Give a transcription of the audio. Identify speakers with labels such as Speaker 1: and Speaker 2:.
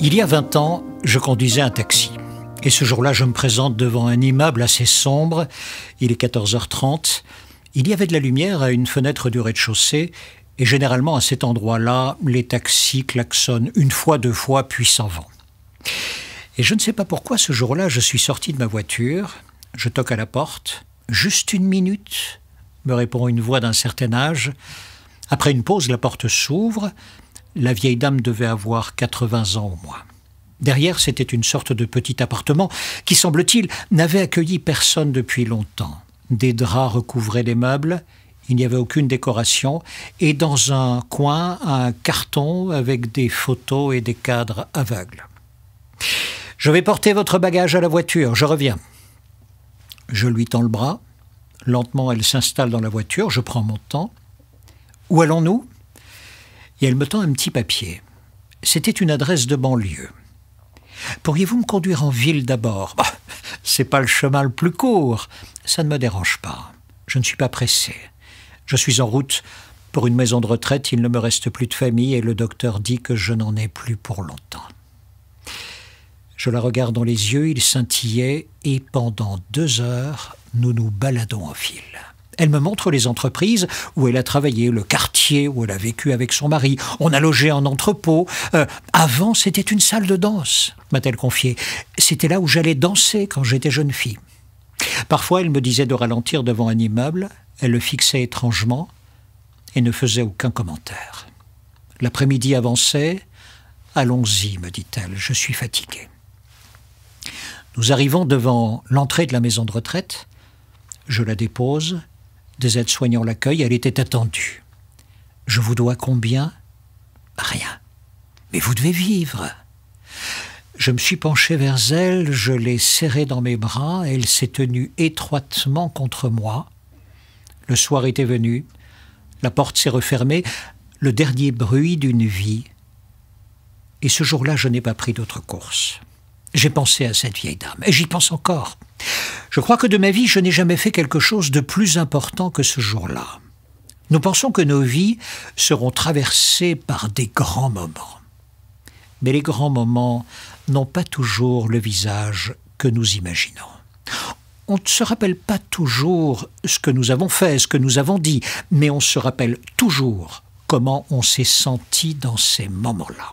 Speaker 1: Il y a 20 ans, je conduisais un taxi. Et ce jour-là, je me présente devant un immeuble assez sombre. Il est 14h30. Il y avait de la lumière à une fenêtre du rez-de-chaussée. Et généralement, à cet endroit-là, les taxis klaxonnent une fois, deux fois, puis s'en vont. Et je ne sais pas pourquoi, ce jour-là, je suis sorti de ma voiture. Je toque à la porte. Juste une minute, me répond une voix d'un certain âge. Après une pause, la porte s'ouvre. La vieille dame devait avoir 80 ans au moins. Derrière, c'était une sorte de petit appartement qui, semble-t-il, n'avait accueilli personne depuis longtemps. Des draps recouvraient les meubles, il n'y avait aucune décoration, et dans un coin, un carton avec des photos et des cadres aveugles. « Je vais porter votre bagage à la voiture, je reviens. » Je lui tends le bras. Lentement, elle s'installe dans la voiture, je prends mon temps. « Où allons-nous » Et elle me tend un petit papier. C'était une adresse de banlieue. « Pourriez-vous me conduire en ville d'abord ?»« C'est pas le chemin le plus court. » « Ça ne me dérange pas. Je ne suis pas pressé. Je suis en route pour une maison de retraite. Il ne me reste plus de famille et le docteur dit que je n'en ai plus pour longtemps. » Je la regarde dans les yeux, il scintillait et pendant 2 heures, nous nous baladons en ville. Elle me montre les entreprises où elle a travaillé, le quartier où elle a vécu avec son mari. On a logé en entrepôt. Avant, c'était une salle de danse, m'a-t-elle confié. C'était là où j'allais danser quand j'étais jeune fille. Parfois, elle me disait de ralentir devant un immeuble. Elle le fixait étrangement et ne faisait aucun commentaire. L'après-midi avançait. « Allons-y, me dit-elle, je suis fatiguée. » Nous arrivons devant l'entrée de la maison de retraite. Je la dépose. Des aides-soignants l'accueillent. Elle était attendue. « Je vous dois combien ?»« Rien. Mais vous devez vivre. » Je me suis penché vers elle, je l'ai serrée dans mes bras, elle s'est tenue étroitement contre moi. Le soir était venu, la porte s'est refermée, le dernier bruit d'une vie. Et ce jour-là, je n'ai pas pris d'autre course. J'ai pensé à cette vieille dame, et j'y pense encore. Je crois que de ma vie, je n'ai jamais fait quelque chose de plus important que ce jour-là. Nous pensons que nos vies seront traversées par des grands moments. Mais les grands moments n'ont pas toujours le visage que nous imaginons. On ne se rappelle pas toujours ce que nous avons fait, ce que nous avons dit, mais on se rappelle toujours comment on s'est senti dans ces moments-là.